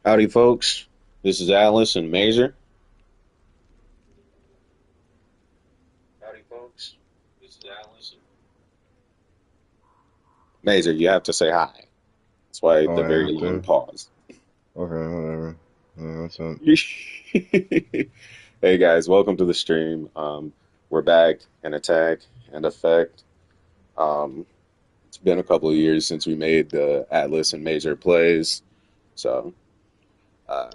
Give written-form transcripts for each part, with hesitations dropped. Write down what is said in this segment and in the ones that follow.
Howdy, folks. This is Atlas and Mazer. Howdy, folks. This is Atlas and Mazer. You have to say hi. That's why Oh, the I very have long to? pause. Okay, whatever. Yeah, what's up? Hey guys, welcome to the stream. We're back in attack and effect. Um, it's been a couple of years since we made the Atlas and Mazer plays. So, uh,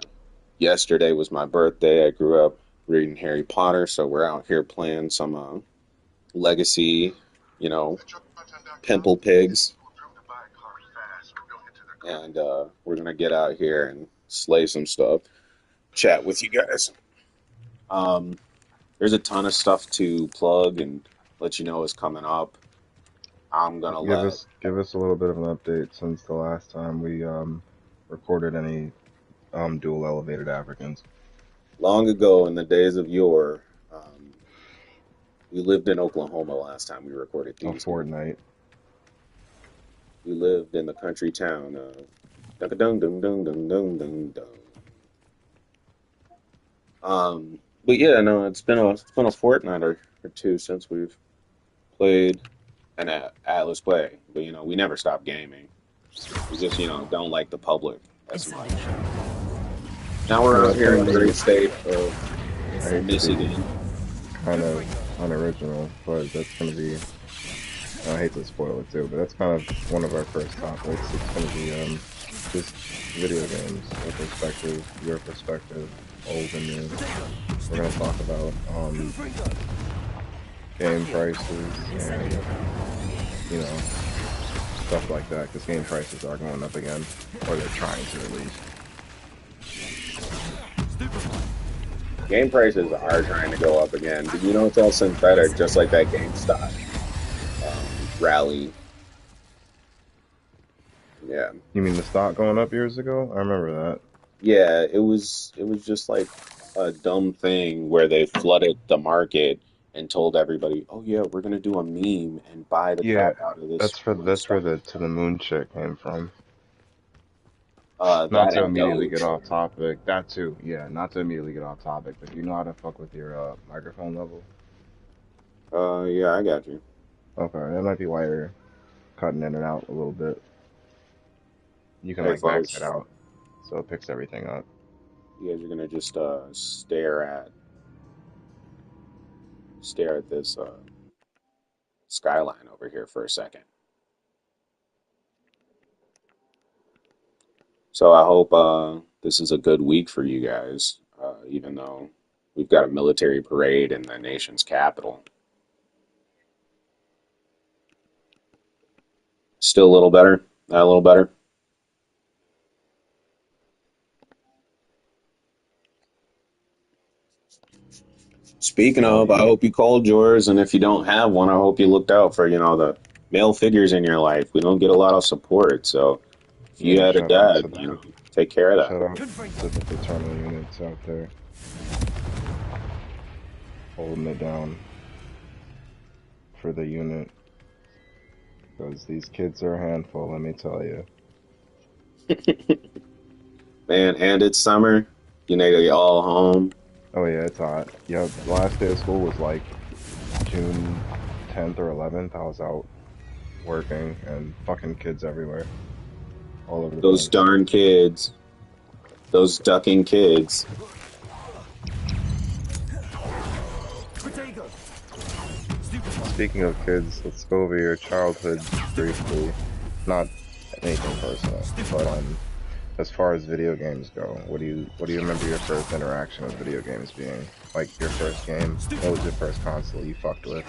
yesterday was my birthday. I grew up reading Harry Potter, so we're out here playing some legacy, you know, pimple pigs, and we're gonna get out here and slay some stuff. Chat with you guys. Um, there's a ton of stuff to plug and let you know is coming up. I'm gonna let Give us a little bit of an update since the last time we recorded any dual elevated Africans. long ago in the days of yore. We lived in Oklahoma last time we recorded A these. fortnight. We lived in the country town. Dun dun dun dun dun dun dun dun. But yeah, no, it's been a fortnight or two since we've played an Atlas play, but we never stop gaming. We just don't like the public as much. Now we're Yeah, out that's here gonna in the be. great state of I hate to be Michigan. kind of unoriginal, but that's gonna be. I hate to spoil it too, but that's kind of one of our first topics. It's gonna be just video games, our perspective, your perspective, old and new. We're gonna talk about game prices and you know stuff like that because game prices are going up again, or they're trying to at least. Game prices are trying to go up again, but it's all synthetic, just like that GameStop rally. Yeah, You mean the stock going up years ago? I remember that. yeah. It was just like a dumb thing where they flooded the market and told everybody, "Oh yeah, we're gonna do a meme and buy the Yeah, crap out of this one that's where stock." the to the moon shit came from. Not That to and immediately get Doge. off topic. That too. Yeah, not to immediately get off topic, but you know how to fuck with your microphone level. Yeah, I got you. Okay, that might be why you're cutting in and out a little bit. You can Hey, like max it folks, out so it picks everything up. you guys are gonna just stare at this skyline over here for a second. So I hope this is a good week for you guys, even though we've got a military parade in the nation's capital. Still a little better. Not a little better. Speaking Oh of, I yeah. hope you called yours, and if you don't have one, I hope you looked out for, the male figures in your life. We don't get a lot of support, so if you Yeah, had a shout out dad, to the take care of that. shout out to the fraternal units out there holding it down for the unit because these kids are a handful, let me tell you. Man, and it's summer. You're all home. Oh yeah, it's hot. Yeah, the last day of school was like June 10th or 11th. I was out working and fucking kids everywhere, all over the Those place. darn kids. Those ducking kids. Speaking of kids, let's go over your childhood briefly. Not anything personal, but as far as video games go, what do you remember your first interaction with video games being? Like your first game? What was your first console you fucked with?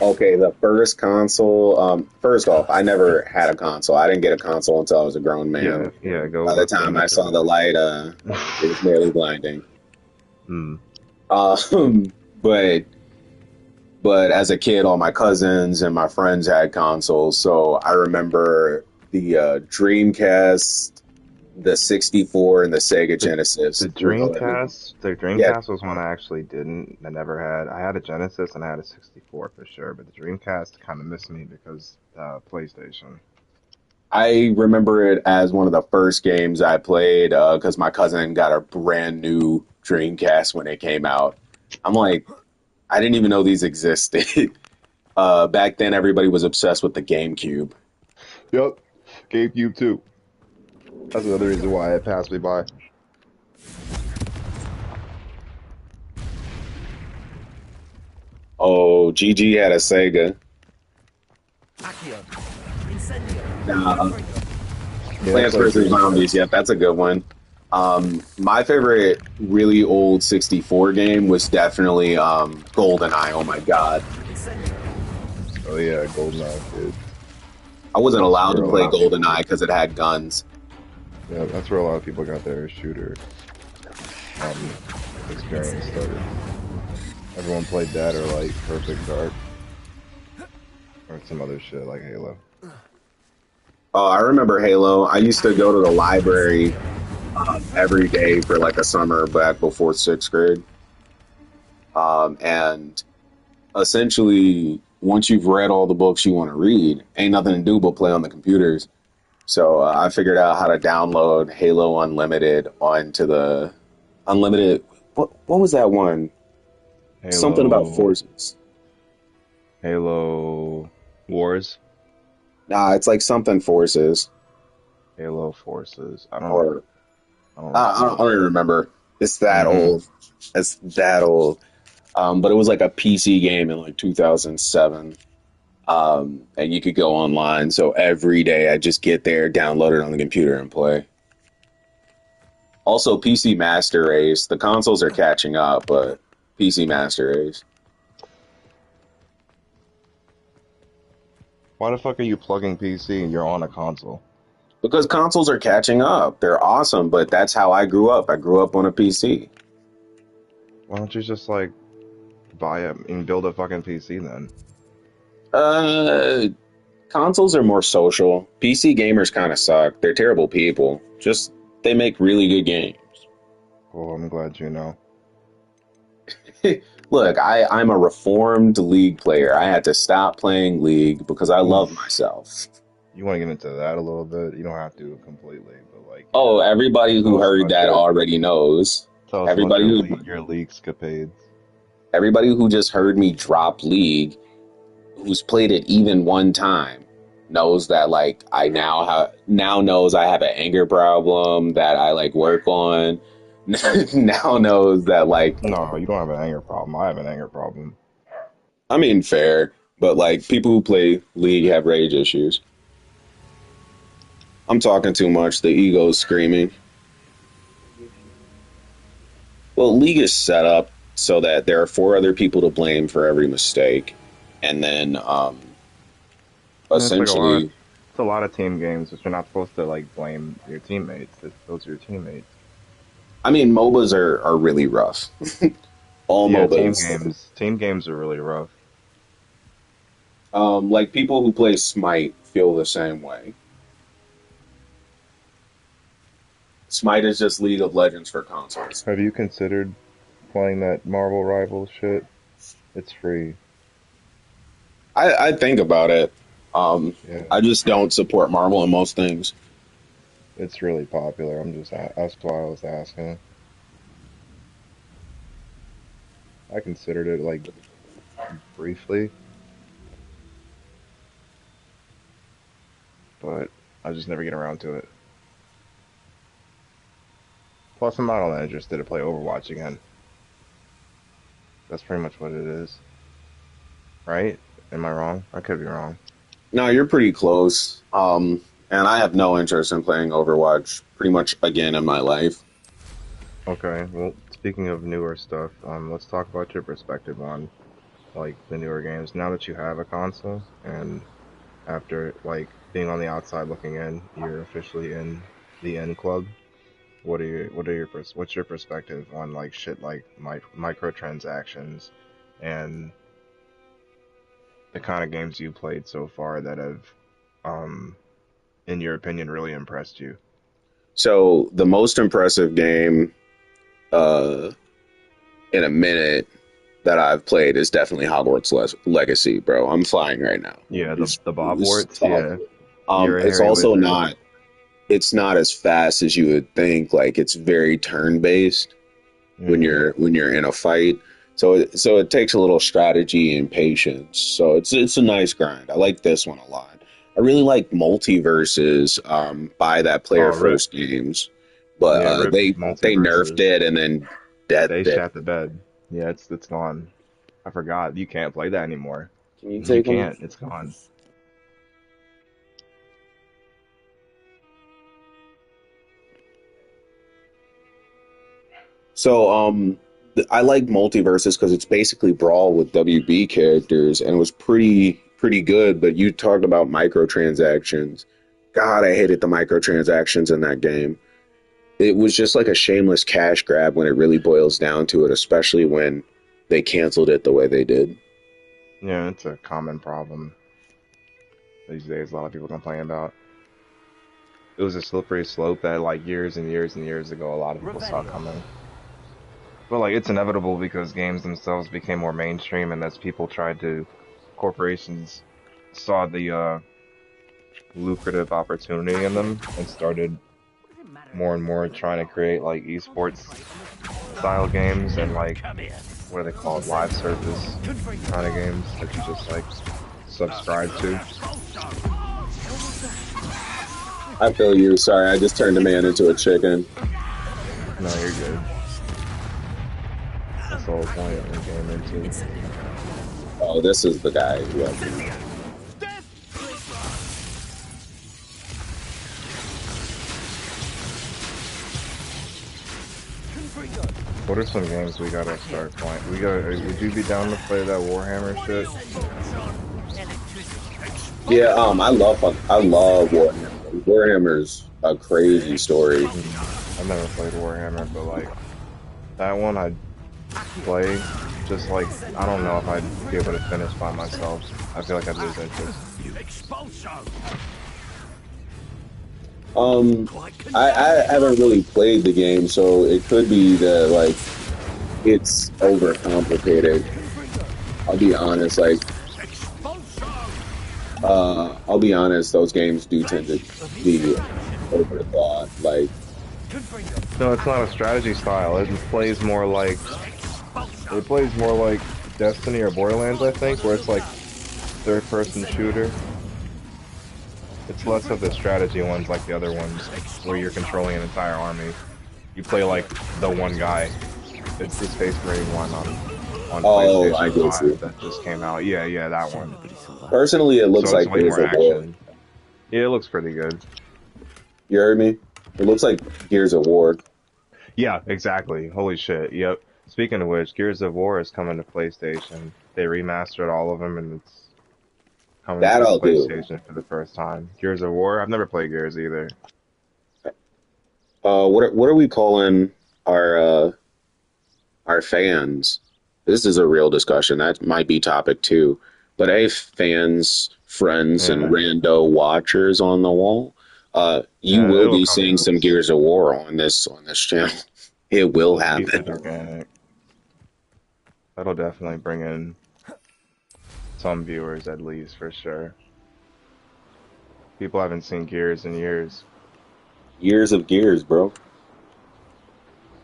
Okay, the first console. First off, I never had a console. I didn't get a console until I was a grown man. Yeah, yeah, By the let's go time I into saw the light, it was nearly blinding. hmm. Um, but as a kid, all my cousins and my friends had consoles, so I remember the Dreamcast, the 64, and the Sega The Genesis. You know, The yeah, Dreamcast was one I actually didn't. I never had. I had a Genesis and I had a 64 for sure, but the Dreamcast kind of missed me because PlayStation. I remember it as one of the first games I played because my cousin got a brand new Dreamcast when it came out. I'm like, I didn't even know these existed. Back then, everybody was obsessed with the GameCube. Yep. GameCube too. That's another reason why it passed me by. Oh, GG had a Sega. Accio. Incendio. Nah, Yeah, I Plants played vs. Zombies. Dreamcast. Yep, that's a good one. My favorite really old 64 game was definitely GoldenEye. Oh my God. Incendio. Oh yeah, GoldenEye, dude. I wasn't That's allowed where to a play lot of people. GoldenEye because it had guns. Yeah, that's where a lot of people got their shooter um experience Incendio. started. Everyone played that or like Perfect Dark or some other shit like Halo. Oh, I remember Halo. I used to go to the library Incendio. every day for like a summer back before sixth grade. And essentially, once you've read all the books you want to read, ain't nothing to do but play on the computers. So I figured out how to download Halo Unlimited onto the Unlimited. What was that one? Something about Halo, forces. Halo Wars, Nah, it's like something forces, Halo Forces. or I don't I don't even remember. It's that Mm-hmm. old. It's that old. But it was like a PC game in like 2007. And you could go online. So every day I just get there, download it on the computer, and play. Also, PC Master Race. The consoles are catching up, but PC Master Race. Why the fuck are you plugging PC and you're on a console? Because consoles are catching up. They're awesome, but that's how I grew up. I grew up on a PC. Why don't you just like buy it and build a fucking PC then? Uh, Consoles are more social. PC gamers kind of suck. They're terrible people. Just they make really good games. Well, I'm glad you know. Look, I'm a reformed League player. I had to stop playing League because I love Oof. myself. You want to get into that a little bit? You don't have to completely, but like, Oh, everybody tell who us heard about that your already knows. tell us about Everybody who your league escapades. everybody who just heard me drop League, who's played it even one time, knows that like I now knows I have an anger problem that I like work on. Now knows that like No, you don't have an anger problem. I have an anger problem. I mean fair, but like people who play League have rage issues. I'm talking too much. The ego's screaming. Well, League is set up so that there are four other people to blame for every mistake, and then And it's like essentially, it's a lot of team games, but you're not supposed to like blame your teammates. Those are your teammates. I mean, MOBAs are really rough. All Yeah, MOBAs. team games are really rough. Like people who play Smite feel the same way. Smite is just League of Legends for consoles. Have you considered playing that Marvel Rivals shit? It's free. I think about it. Yeah, I just don't support Marvel in most things. it's really popular. That's why I was asking. I considered it like briefly, but I just never get around to it. Plus, I'm not all that interested to play Overwatch again. That's pretty much what it is, right? Am I wrong? I could be wrong. No, you're pretty close. And I have no interest in playing Overwatch pretty much again in my life. Okay, well, speaking of newer stuff, let's talk about your perspective on like the newer games. Now that you have a console, and after like being on the outside looking in, you're officially in the N club. What's your perspective on like shit like microtransactions and the kind of games you played so far that have, um, in your opinion, really impressed you? So the most impressive game uh, in a minute that I've played is definitely Hogwarts Legacy, bro. I'm flying right now. Yeah, It's, the Bob it's warts. tough. Yeah, You're a It's hairy also lizard. not. It's not as fast as you would think. Like it's very turn based Hmm. when you're in a fight. So it takes a little strategy and patience. So it's a nice grind. I like this one a lot. I really like Multiverses by that Player Oh, Rip. First Games, but Yeah, Rip they nerfed multiverses. it and then dead They it. shat the bed. Yeah, it's gone. I forgot. You can't play that anymore. Can you You take them? can't. It's gone. So I like Multiverses because it's basically Brawl with WB characters and it was pretty good. But you talked about microtransactions. God, I hated the microtransactions in that game. It was just like a shameless cash grab when it really boils down to it, especially when they canceled it the way they did. Yeah, it's a common problem these days. A lot of people complain about. It was a slippery slope that like years and years and years ago, a lot of people saw Revelio. coming. But like it's inevitable because games themselves became more mainstream, and as people tried to, corporations saw the lucrative opportunity in them and started What does it matter if more it's and more free or trying to not? create like esports style games and like Come here. what are they called, live service Confringo. kind of games that you just like subscribe to. I feel you. Sorry, I just turned a man into a chicken. No, you're good. That's the whole point of the game into. Oh, this is the guy. Yeah. Confringo. What are some games we gotta start playing? We gotta. Would you be down to play that Warhammer shit? Yeah, I love Warhammer. Warhammer's a crazy story. I've never played Warhammer, but like that one I'd play. Just like I don't know if I'd be able to finish by myself. I feel like I'd lose interest. Um, I haven't really played the game, so it could be that like it's overcomplicated. I'll be honest, I'll be honest, those games do tend to be overthought. Like, No, it's not a strategy style. It plays more like Destiny or Borderlands, I think, where it's like third-person shooter. It's less of the strategy ones like the other ones, where you're controlling an entire army. You play like the one guy. It's the Space Marine one on oh, I PlayStation get you. 5 that just came out. Yeah, yeah, that one. Personally, it looks So it's like way Gears more of War. action. Yeah, it looks pretty good. You heard me? It looks like Gears of War. Yeah, exactly. Holy shit. Yep. Speaking of which, Gears of War is coming to PlayStation. They remastered all of them, and it's coming That to I'll do. PlayStation for the first time. Gears of War? I've never played Gears either. What are we calling our our fans? This is a real discussion. That might be topic two. But hey, fans, friends, and Yeah, rando watchers on the wall, you yeah, will it'll be come seeing to some us. Gears of War on this channel. It will Just keep happen. it organic. That'll definitely bring in some viewers at least, for sure. People haven't seen Gears in years. Years of Gears, bro.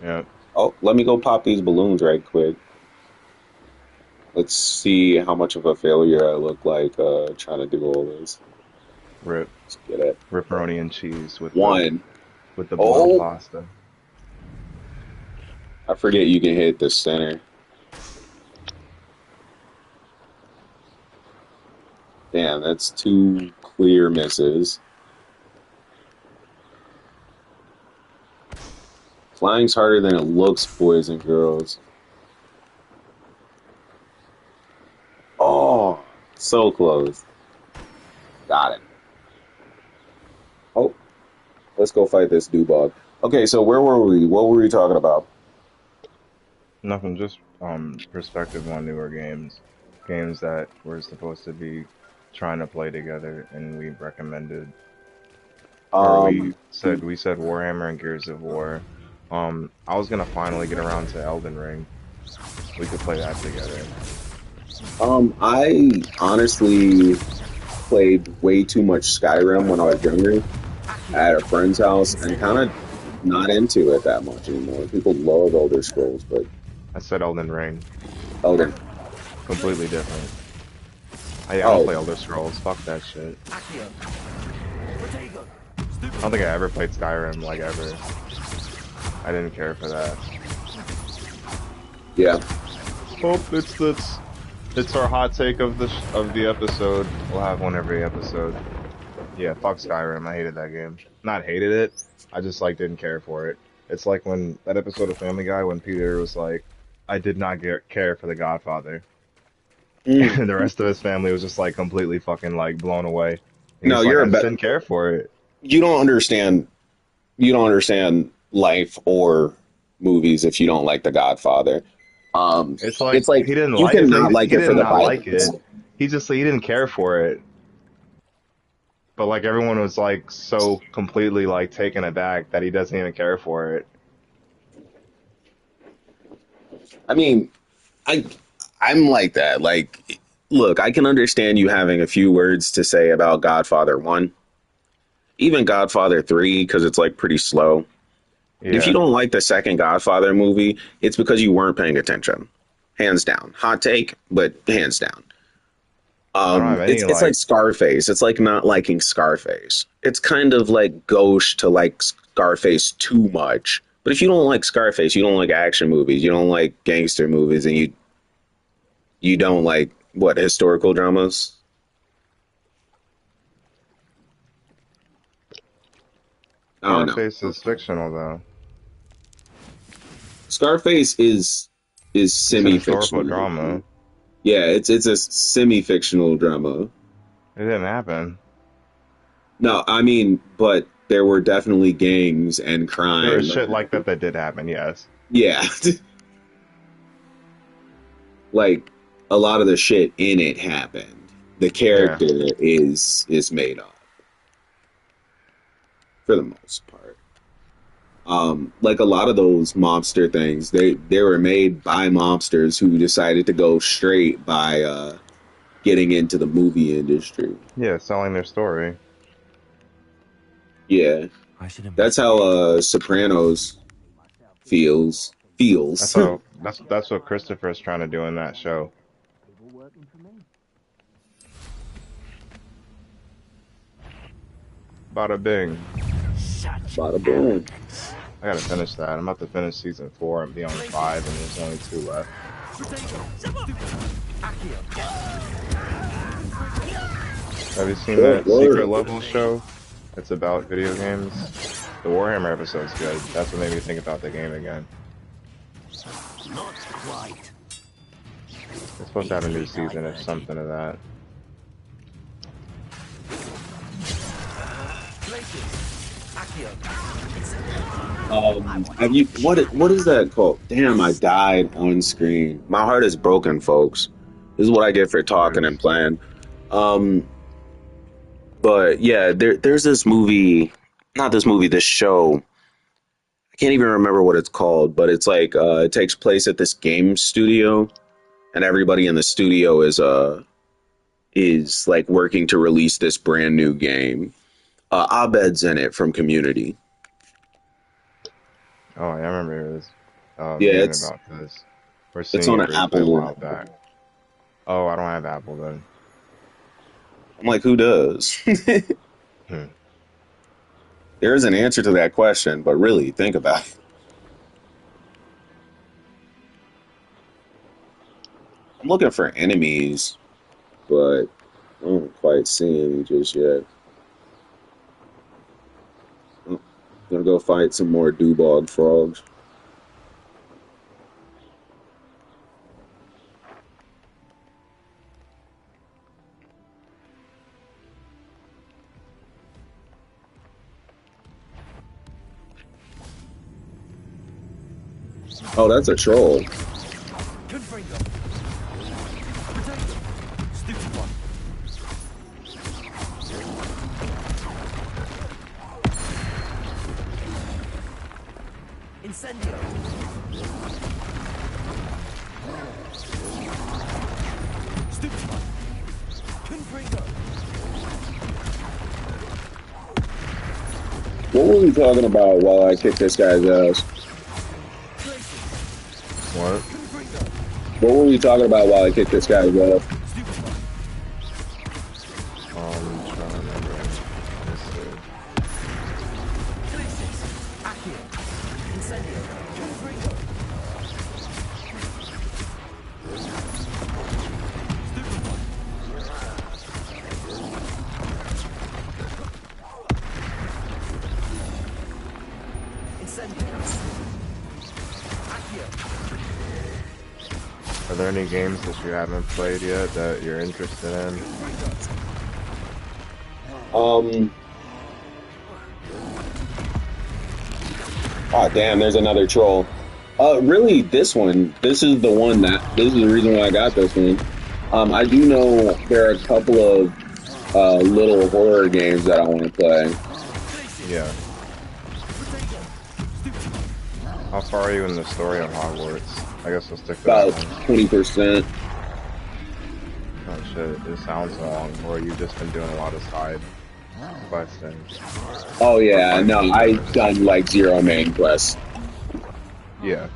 Yep. Oh, let me go pop these balloons right quick. Let's see how much of a failure I look like trying to do all this. Rip. Let's get it. Ripperoni and cheese One. with the balloon Oh, pasta. I forget you can hit the center. Damn, that's two clear misses. Flying's harder than it looks, boys and girls. Oh, so close. Got it. Oh, let's go fight this dewbog. Okay, so where were we? What were we talking about? Nothing, just perspective on newer games. Games that we're supposed to be trying to play together and we recommended or Um, we said Warhammer and Gears of War. I was gonna finally get around to Elden Ring. We could play that together. I honestly played way too much Skyrim when I was younger at a friend's house and kind of not into it that much anymore. People love Elder Scrolls, but I said Elden Ring. Elden. Completely different. I don't Oh, play Elder Scrolls. Fuck that shit. Accio. Protego. I don't think I ever played Skyrim, like, ever. I didn't care for that. yeah. Oh, it's our hot take of the episode. We'll have one every episode. Yeah, fuck Skyrim. I hated that game. Not hated it. I just like didn't care for it. It's like when that episode of Family Guy when Peter was like, I did not care for The Godfather, and the rest of his family was just like completely fucking like blown away. And No, he's like, you're I a just didn't care for it. you don't understand. You don't understand life or movies if you don't like The Godfather. It's like It's like he didn't you like it. cannot like He it did for the not like it. violence. He didn't care for it. But like everyone was like so completely like taken aback that he doesn't even care for it. I mean, I'm like that. Like, look, I can understand you having a few words to say about Godfather 1, even Godfather 3, because it's like pretty slow. Yeah. If you don't like the second Godfather movie, it's because you weren't paying attention. Hands down. Hot take, but hands down. I don't have any It's like Scarface. It's like not liking Scarface. It's kind of like gauche to like Scarface too much. But if you don't like Scarface, you don't like action movies, you don't like gangster movies, and you don't like what, historical dramas? I don't know. Scarface is fictional though. Scarface is It's an historical semi-fictional. drama. Yeah, it's a semi-fictional drama. It didn't happen. No, I mean, but there were definitely gangs and crime. There was shit like that did happen, yes. Yeah. Like a lot of the shit in it happened. The character is made up for the most part. Like a lot of those mobster things, they were made by mobsters who decided to go straight by getting into the movie industry. Yeah, selling their story. Yeah, I should have. that's how Sopranos feels. That's what Christopher's trying to do in that show. Working for me. Bada bing. Bada boom. I gotta finish that. I'm about to finish season 4 and be on 5, and there's only 2 left. Have you seen that Secret Level show? It's about video games. The Warhammer episode's good. That's what made me think about the game again. Not quite. It's supposed to have a new season or something of that. Have you what is that called? Damn, I died on screen. My heart is broken, folks. This is what I get for talking and playing. But yeah, there's this movie, not this movie, this show. I can't even remember what it's called, but it's like it takes place at this game studio, and everybody in the studio is like working to release this brand new game. Abed's in it from Community. Oh, I remember this. Yeah, hearing it's about this. We're it's seeing on it an briefly Apple a while one. back. Oh, I don't have Apple then. I'm like, who does? Hmm. There is an answer to that question, but really, think about it. I'm looking for enemies, but I don't quite see any just yet. I'm gonna go fight some more Dewbog frogs. Oh, that's a troll. Confringo. Potato. Stupid one. Incendio. Stupid one. Confringo. What were we talking about while I kicked this guy's ass? What? What were we talking about while I kicked this guy's ass? Trying to remember. Let's see. Are there any games that you haven't played yet that you're interested in? Oh damn, there's another troll. Really, this one. This is the one this is the reason why I got this one. I do know there are a couple of little horror games that I want to play. Yeah. How far are you in the story of Hogwarts? I guess we'll stick to that About one. 20%. Oh shit, it sounds long. Or you've just been doing a lot of side questing. Oh yeah, no, I've done like 0 main quests. Yeah.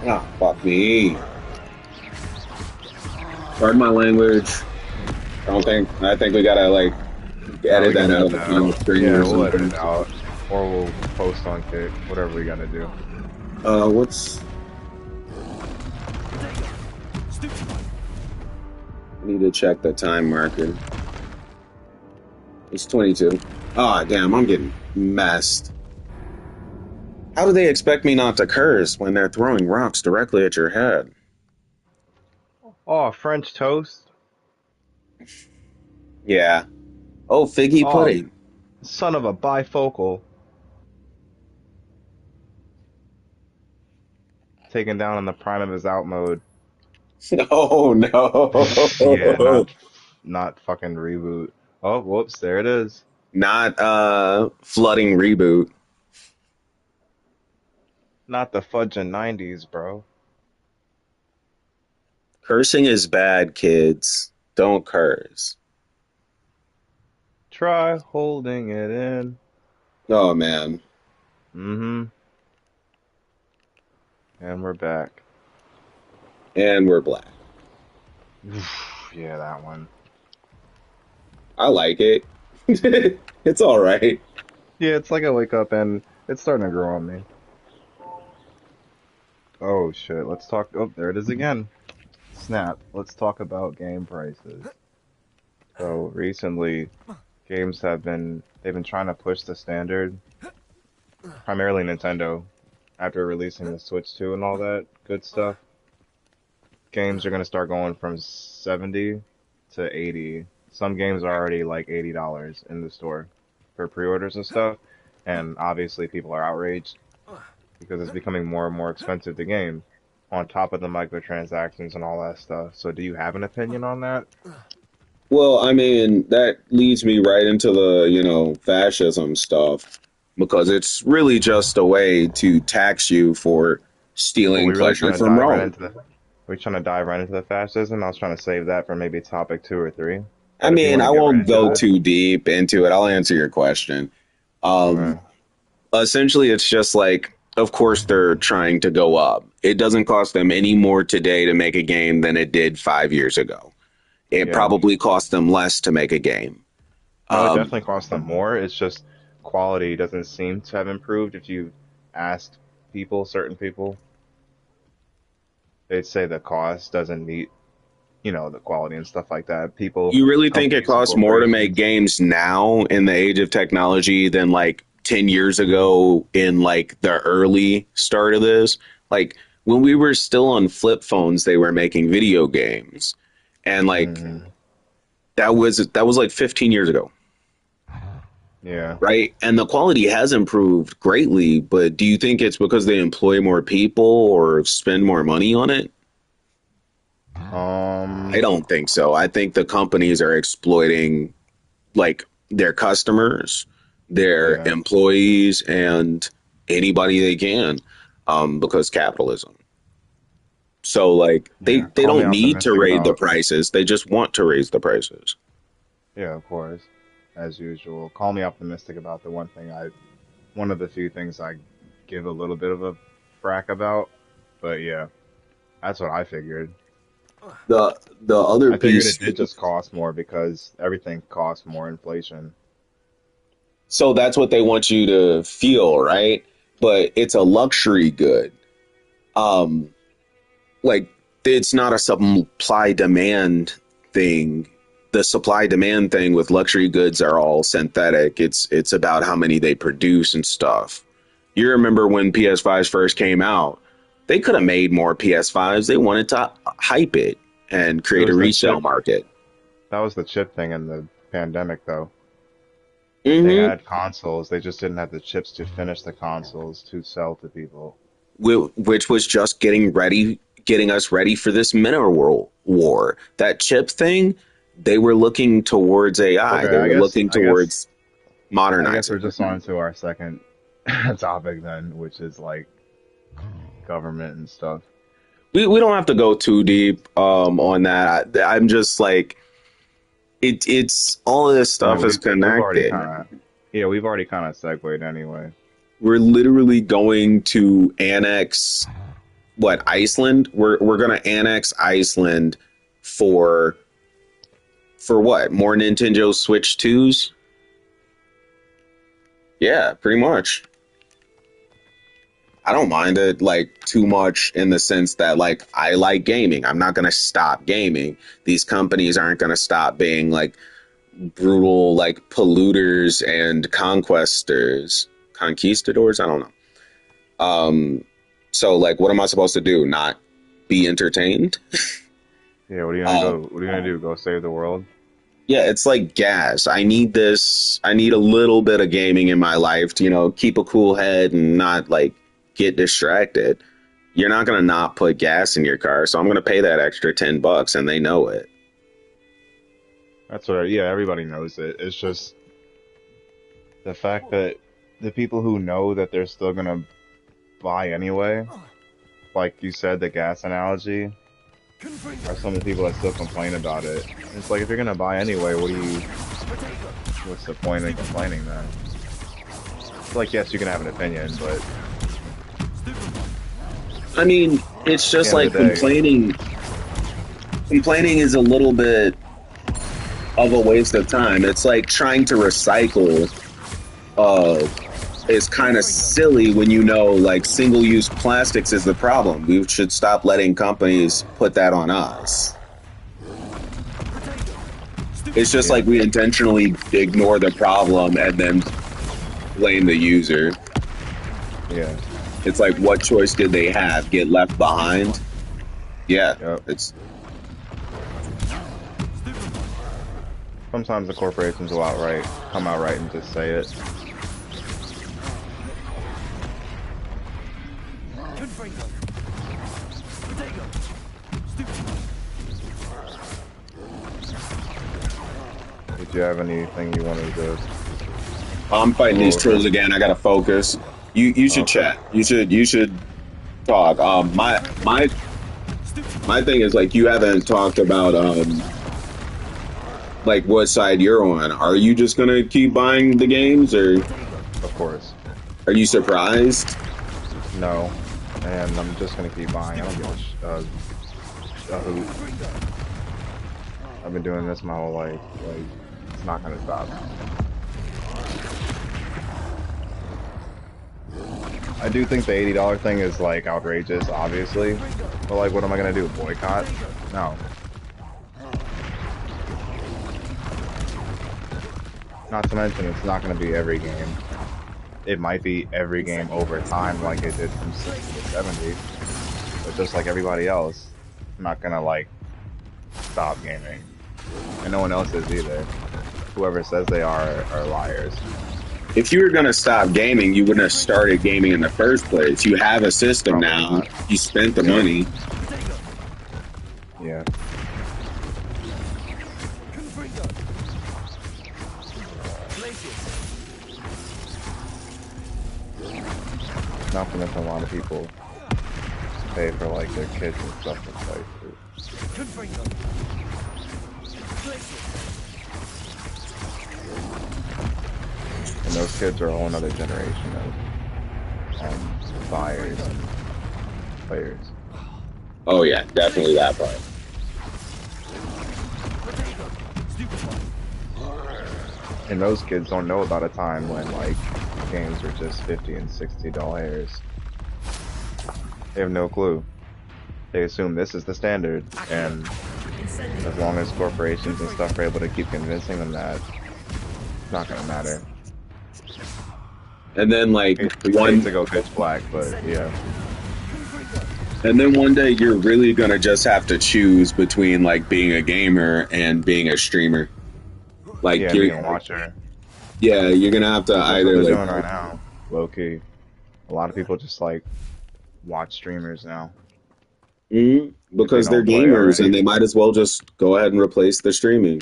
Ah, fuck me. Pardon my language. I think we gotta like edit that out of the final screen Yeah, or we'll edit something. it out. Or we'll post on Kick, whatever we gotta do. What's... I need to check the time marker. It's 22. Ah, damn, I'm getting messed. How do they expect me not to curse when they're throwing rocks directly at your head? Oh, French toast? Yeah. Oh, figgy Oh, pudding. son of a bifocal. Taken down in the prime of his out mode. Oh, Yeah, no. not fucking reboot. Oh, whoops, there it is. Not, flooding reboot. Not the fudging 90s, bro. Cursing is bad, kids. Don't curse. Try holding it in. Oh, man. Mm-hmm. And we're back. And we're black. Yeah, that one. I like it. It's all right. Yeah, it's like I wake up and it's starting to grow on me. Oh shit, let's talk. Oh, there it is again. Snap. Let's talk about game prices. So recently, they've been trying to push the standard, primarily Nintendo, after releasing the Switch 2 and all that good stuff. Games are gonna start going from 70 to 80. Some games are already like $80 in the store for pre-orders and stuff, and obviously people are outraged because it's becoming more and more expensive to game, on top of the microtransactions and all that stuff. So do you have an opinion on that? Well, I mean, that leads me right into the, fascism stuff because it's really just a way to tax you for Are stealing we really pleasure trying to from dive right Rome. into the? Are we trying to dive right into the fascism? I was trying to save that for maybe topic 2 or 3. I But if you mean, want to I get right won't into go that, too deep into it. I'll answer your question. Um, okay. Essentially, it's just like, of course, they're trying to go up. It doesn't cost them any more today to make a game than it did 5 years ago. It Yeah. probably cost them less to make a game. No, it Um, definitely costs them more. It's just quality doesn't seem to have improved. If you ask people, certain people, they'd say the cost doesn't meet, the quality and stuff like that. People, you really think it companies and costs more to make corporations. games now in the age of technology than like 10 years ago in like the early start of this? Like when we were still on flip phones, they were making video games. And like Hmm. that was like 15 years ago, Yeah. right? And the quality has improved greatly, but do you think it's because they employ more people or spend more money on it? Um, I don't think so. I think the companies are exploiting like their customers, their yeah, employees, and anybody they can, because capitalism. So like yeah. they Call me don't need to optimistic raise the about. prices. They just want to raise the prices. Yeah, of course, as usual. Call me optimistic about the one of the few things I give a little bit of a frack about. But yeah, that's what I figured. The other I figured piece, it did just cost more because everything costs more inflation. so that's what they want you to feel, right? But it's a luxury good. Um, like it's not a supply demand thing. The supply demand thing with luxury goods are all synthetic. It's about how many they produce and stuff. You remember when PS5s first came out? They could have made more PS5s. They wanted to hype it and It create a was the resale chip. market. That was the chip thing in the pandemic, though. They Hmm. had consoles. They just didn't have the chips to finish the consoles to sell to people. Which was just getting us ready for this mineral war. That chip thing, they were looking towards AI. Okay, They were looking towards I guess we're modernizing. just on to our second topic then, which is like government and stuff. We don't have to go too deep on that. I'm just like it's all of this I mean, stuff is we've already connected. kind of yeah, we've already kind of segued anyway. We're literally going to annex what Iceland? We're gonna annex Iceland for what? More Nintendo Switch 2s? Yeah, pretty much. I don't mind it like too much in the sense that like I like gaming. I'm not gonna stop gaming. These companies aren't gonna stop being like brutal like polluters and conquistadors. I don't know. So like, what am I supposed to do? Not be entertained? Yeah, what are you gonna Uh, go? What are you gonna do? Go save the world? yeah, it's like gas. I need this. I need a little bit of gaming in my life to, keep a cool head and not like get distracted. You're not gonna not put gas in your car, so I'm gonna pay that extra $10, and they know it. That's what. Yeah, everybody knows it. It's just the fact that the people who know that they're still gonna buy anyway, like you said, the gas analogy, are some of the people that still complain about it. It's like if you're gonna buy anyway, what's the point in complaining then? It's like yes, you can have an opinion, but I mean, it's at the just end like of the day, complaining. Complaining is a little bit of a waste of time. It's like trying to recycle uh, is kind of silly when like single-use plastics is the problem. We should stop letting companies put that on us. It's just yeah, like we intentionally ignore the problem and then blame the user. yeah, It's like, what choice did they have? Get left behind? Yeah, yep. it's Sometimes the corporations will come outright and just say it. Did you have anything you wanted to I'm fighting go these over? trolls again. I gotta focus. You should Okay. chat. You should talk. My thing is like you haven't talked about like what side you're on. Are you just gonna keep buying the games, or Of course. are you surprised? No. And I'm just gonna keep buying. I don't give a hoot. I've been doing this my whole life. Like, it's not gonna stop. I do think the $80 thing is like outrageous, obviously. But like, what am I gonna do? Boycott? No. Not to mention, it's not gonna be every game. It might be every game over time, like it did from 60 to 70. But just like everybody else, I'm not gonna like stop gaming, and no one else is either. Whoever says they are liars. If you were gonna stop gaming, you wouldn't have started gaming in the first place. You have a system Probably now. not. You spent the Yep. money. Yeah. Confringo. Glacius. Not to mention a lot of people pay for like their kids and stuff to play too. Confringo. Glacius. And those kids are a whole another generation of buyers and players. Oh yeah, definitely that part. Potato. Stupefy. And those kids don't know about a time when like games were just $50 and $60. They have no clue. They assume this is the standard, and as long as corporations and stuff are able to keep convincing them that, it's not gonna matter. And then like We one, hate to go pitch black, but yeah. and then one day you're really gonna just have to choose between like being a gamer and being a streamer. Like Yeah, you're, being a watcher. yeah, you're gonna have to That's what either they're like, doing right now, low key. A lot of people just like watch streamers now. because They they're don't play gamers already. and they might as well just go ahead and replace the streaming.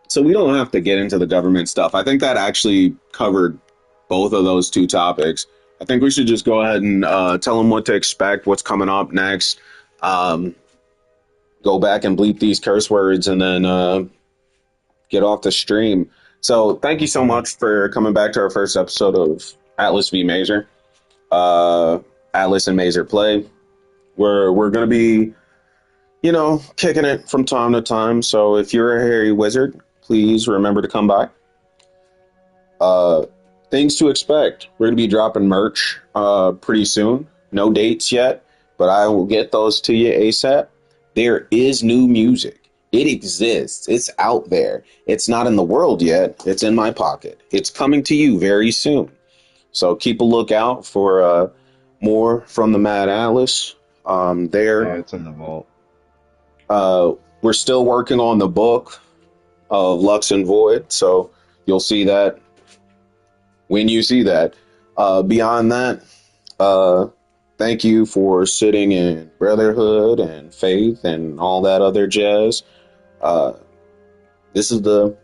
So we don't have to get into the government stuff. I think that actually covered both of those two topics. I think we should just go ahead and tell them what to expect, what's coming up next. Um, Go back and bleep these curse words, and then get off the stream. So thank you so much for coming back to our first episode of Atlas v Mazer. Atlas and Mazer play. We're gonna be, kicking it from time to time. So if you're a hairy wizard, please remember to come by. Things to expect. We're gonna be dropping merch pretty soon. No dates yet, but I will get those to you ASAP. There is new music. It exists. It's out there. It's not in the world yet. It's in my pocket. It's coming to you very soon. So keep a lookout for more from the Mad Atlas. Yeah, it's in the vault. We're still working on the book of Lux and Void, so you'll see that when you see that. Beyond that, thank you for sitting in brotherhood and faith and all that other jazz. This is the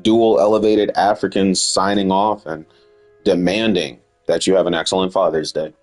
dual elevated Africans signing off and demanding that you have an excellent Father's Day.